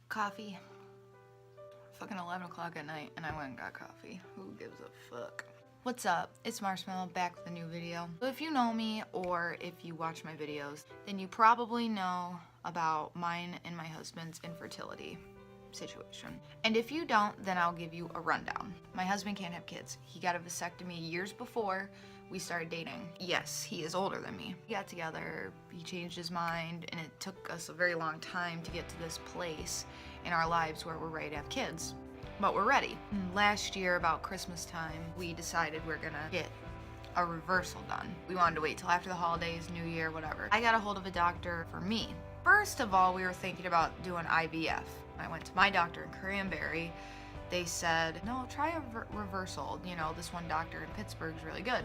Coffee. Fucking 11 o'clock at night and I went and got coffee. Who gives a fuck? What's up? It's Marshmallow back with a new video. So if you know me or if you watch my videos, then you probably know about mine and my husband's infertility situation. And if you don't, then I'll give you a rundown. My husband can't have kids. He got a vasectomy years before we started dating. Yes, he is older than me. We got together, he changed his mind, and it took us a very long time to get to this place in our lives where we're ready to have kids. But we're ready. Last year, about Christmas time, we decided we're gonna get a reversal done. We wanted to wait till after the holidays, New Year, whatever. I got a hold of a doctor for me. First of all, we were thinking about doing IVF. I went to my doctor in Cranberry. They said, no, try a reversal. You know, this one doctor in Pittsburgh is really good.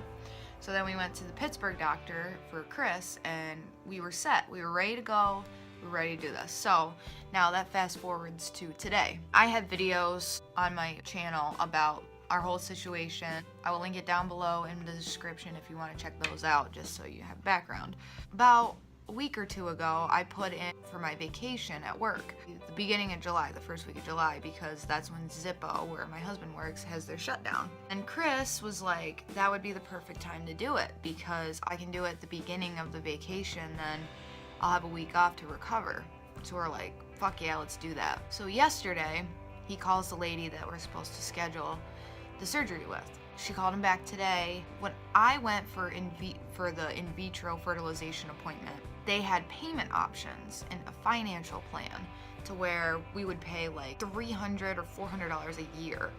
So then we went to the Pittsburgh doctor for Chris and we were set. We were ready to go. We were ready to do this. So now that fast forwards to today. I have videos on my channel about our whole situation. I will link it down below in the description if you want to check those out, just so you have background. About a week or two ago, I put in for my vacation at work, the beginning of July, the first week of July, because that's when Zippo, where my husband works, has their shutdown. And Chris was like, that would be the perfect time to do it because I can do it at the beginning of the vacation, then I'll have a week off to recover. So we're like, fuck yeah, let's do that. So yesterday, he calls the lady that we're supposed to schedule the surgery with. She called him back today. When I went for the in vitro fertilization appointment, they had payment options and a financial plan to where we would pay like $300 or $400 a year.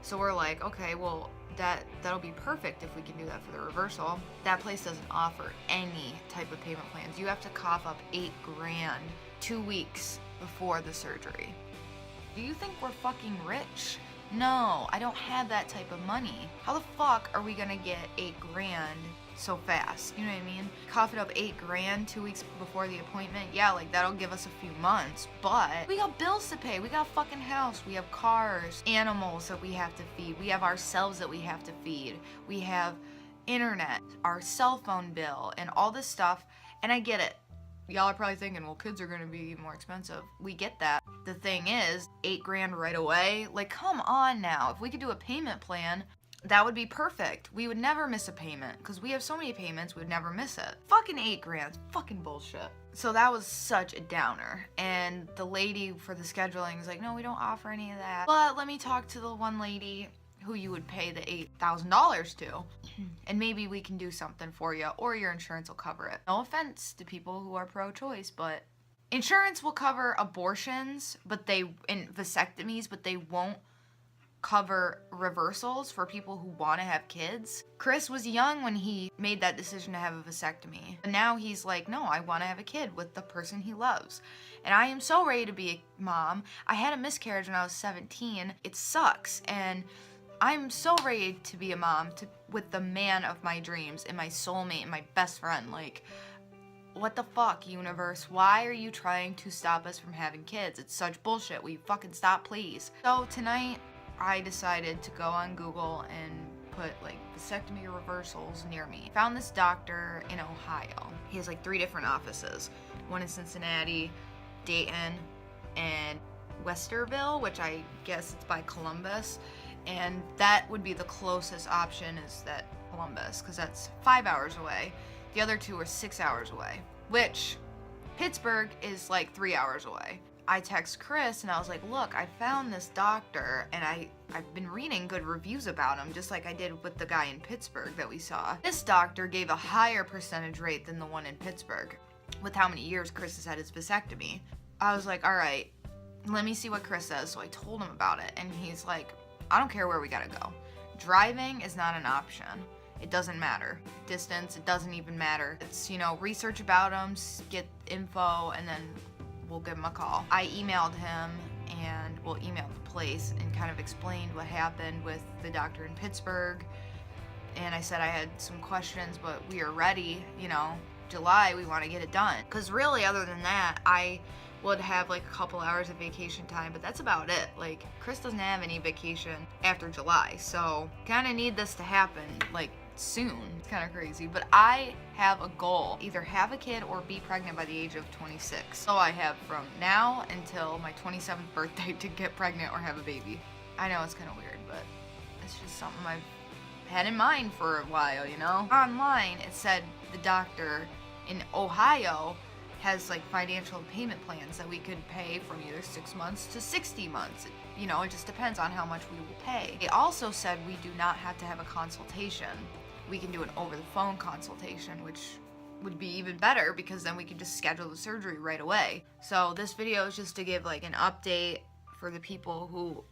So we're like, okay, well, that'll be perfect if we can do that for the reversal. That place doesn't offer any type of payment plans. You have to cough up $8 grand 2 weeks before the surgery. Do you think we're fucking rich? No, I don't have that type of money. How the fuck are we gonna get $8 grand so fast? You know what I mean? Cough it up $8 grand 2 weeks before the appointment. Yeah, like that'll give us a few months, but we got bills to pay. We got a fucking house. We have cars, animals that we have to feed. We have ourselves that we have to feed. We have internet, our cell phone bill, and all this stuff. And I get it. Y'all are probably thinking, well, kids are gonna be more expensive. We get that. The thing is, $8 grand right away? Like, come on now. If we could do a payment plan, that would be perfect. We would never miss a payment because we have so many payments, we'd never miss it. Fucking $8 grand, fucking bullshit. So that was such a downer. And the lady for the scheduling is like, no, we don't offer any of that. But let me talk to the one lady who you would pay the $8,000 to, and maybe we can do something for you, or your insurance will cover it. No offense to people who are pro-choice, but insurance will cover abortions, and vasectomies, but they won't cover reversals for people who want to have kids. Chris was young when he made that decision to have a vasectomy. And now he's like, no, I want to have a kid with the person he loves. And I am so ready to be a mom. I had a miscarriage when I was 17. It sucks. And I'm so ready to be a mom with the man of my dreams and my soulmate and my best friend. Like, what the fuck, universe? Why are you trying to stop us from having kids? It's such bullshit. Will you fucking stop, please? So tonight, I decided to go on Google and put like vasectomy reversals near me. Found this doctor in Ohio. He has like 3 different offices. One in Cincinnati, Dayton, and Westerville, which I guess it's by Columbus. And that would be the closest option, is that Columbus, because that's 5 hours away. The other 2 are 6 hours away, which Pittsburgh is like 3 hours away. I text Chris and I was like, look, I found this doctor and I've been reading good reviews about him, just like I did with the guy in Pittsburgh that we saw. This doctor gave a higher percentage rate than the one in Pittsburgh with how many years Chris has had his vasectomy. I was like, all right, let me see what Chris says. So I told him about it and he's like, I don't care where we gotta go. Driving is not an option. It doesn't matter. Distance, it doesn't even matter. It's, you know, research about him, get info, and then we'll give him a call. I emailed him and emailed the place and kind of explained what happened with the doctor in Pittsburgh. And I said I had some questions, but we are ready, you know, July, we want to get it done. Because really, other than that, I would have like a couple hours of vacation time, but that's about it. Like, Chris doesn't have any vacation after July, so kind of need this to happen like soon. It's kind of crazy, but I have a goal, either have a kid or be pregnant by the age of 26. So I have from now until my 27th birthday to get pregnant or have a baby. I know it's kind of weird, but it's just something I've had in mind for a while, you know? Online, it said the doctor in Ohio has like financial payment plans that we could pay from either 6 months to 60 months. You know, it just depends on how much we will pay. They also said we do not have to have a consultation. We can do an over-the-phone consultation, which would be even better because then we could just schedule the surgery right away. So this video is just to give like an update for the people who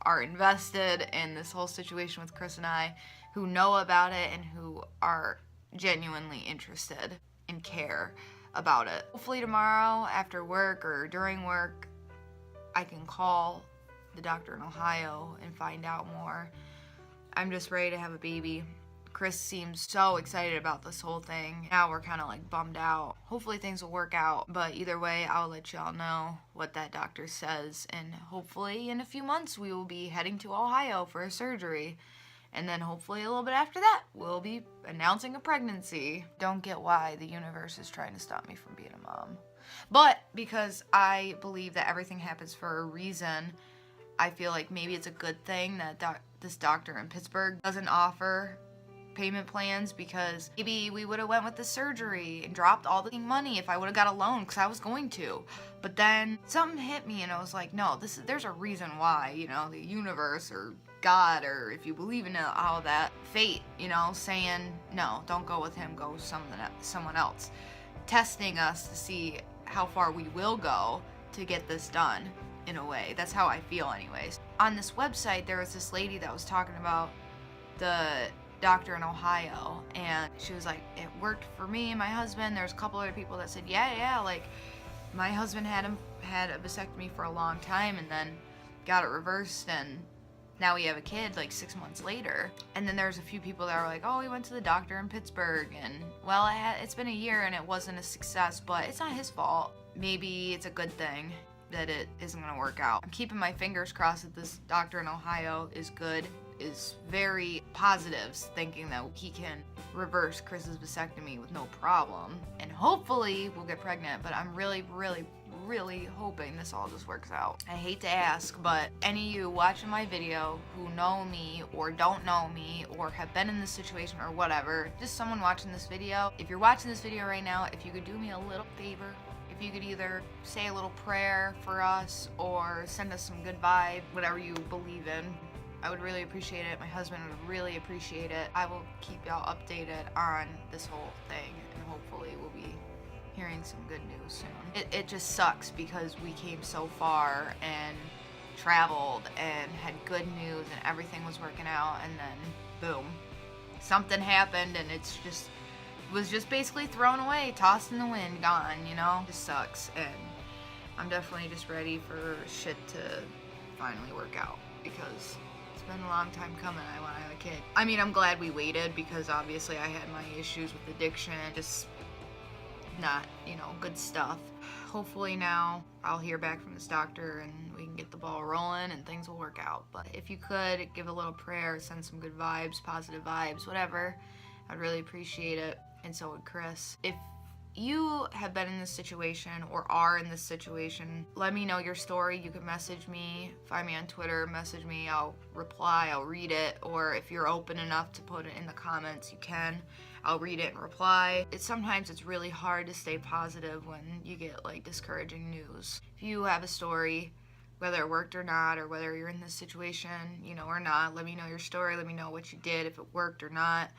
are invested in this whole situation with Chris and I, who know about it and who are genuinely interested and care about it. Hopefully tomorrow after work or during work, I can call the doctor in Ohio and find out more. I'm just ready to have a baby. Chris seems so excited about this whole thing. Now we're kind of like bummed out. Hopefully things will work out, but either way, I'll let y'all know what that doctor says, and hopefully in a few months we will be heading to Ohio for a surgery. And then hopefully a little bit after that, we'll be announcing a pregnancy. Don't get why the universe is trying to stop me from being a mom. But because I believe that everything happens for a reason, I feel like maybe it's a good thing that this doctor in Pittsburgh doesn't offer payment plans, because maybe we would have went with the surgery and dropped all the money if I would have got a loan, because I was going to. But then something hit me and I was like, no, there's a reason why, you know, the universe or God, or if you believe in all of that, fate, you know, saying, no, don't go with him, go with someone else. Testing us to see how far we will go to get this done, in a way. That's how I feel anyways. On this website, there was this lady that was talking about the doctor in Ohio, and she was like, it worked for me and my husband. There's a couple other people that said, yeah, like my husband had a vasectomy for a long time and then got it reversed, and now we have a kid like 6 months later. And then there's a few people that are like, oh, we went to the doctor in Pittsburgh, and well, it's been a year and it wasn't a success, but it's not his fault. Maybe it's a good thing that it isn't gonna work out. I'm keeping my fingers crossed that this doctor in Ohio is good, is very positive, thinking that he can reverse Chris's vasectomy with no problem, and hopefully we'll get pregnant. But I'm really hoping this all just works out. I hate to ask, but any of you watching my video who know me or don't know me or have been in this situation or whatever, just someone watching this video, if you're watching this video right now, if you could do me a little favor, if you could either say a little prayer for us or send us some good vibe, whatever you believe in, I would really appreciate it. My husband would really appreciate it. I will keep y'all updated on this whole thing, and hopefully we'll be hearing some good news soon. It just sucks because we came so far and traveled and had good news and everything was working out, and then boom, something happened and it was just basically thrown away, tossed in the wind, gone, you know? It just sucks, and I'm definitely just ready for shit to finally work out, because it's been a long time coming. I want to have a kid. I mean, I'm glad we waited, because obviously I had my issues with addiction, just not, you know, good stuff. Hopefully now I'll hear back from this doctor and we can get the ball rolling and things will work out. But if you could give a little prayer, send some good vibes, positive vibes, whatever, I'd really appreciate it. And so would Chris. If you have been in this situation or are in this situation, let me know your story. You can message me, find me on Twitter, message me, I'll reply, I'll read it. Or if you're open enough to put it in the comments, you can. I'll read it and reply. Sometimes it's really hard to stay positive when you get like discouraging news. If you have a story, whether it worked or not, or whether you're in this situation, you know, or not, let me know your story. Let me know what you did, if it worked or not.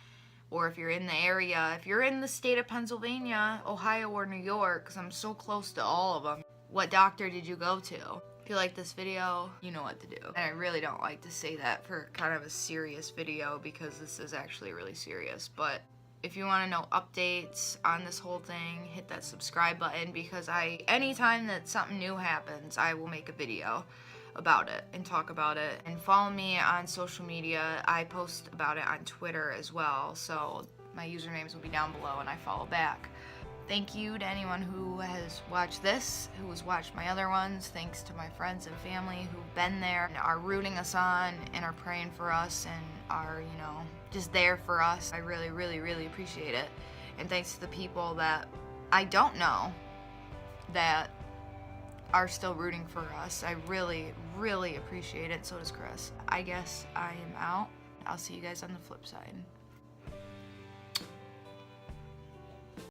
Or if you're in the area, if you're in the state of Pennsylvania, Ohio, or New York, because I'm so close to all of them, what doctor did you go to? If you like this video, you know what to do. And I really don't like to say that for kind of a serious video, because this is actually really serious. But if you want to know updates on this whole thing, hit that subscribe button, because anytime that something new happens, I will make a video about it and talk about it. And follow me on social media. I post about it on Twitter as well, so my usernames will be down below and I follow back. Thank you to anyone who has watched this, who has watched my other ones. Thanks to my friends and family who've been there and are rooting us on and are praying for us and are, you know, just there for us. I really, really, really appreciate it. And thanks to the people that I don't know that are still rooting for us. I really, really appreciate it. So does Chris. I guess I am out. I'll see you guys on the flip side.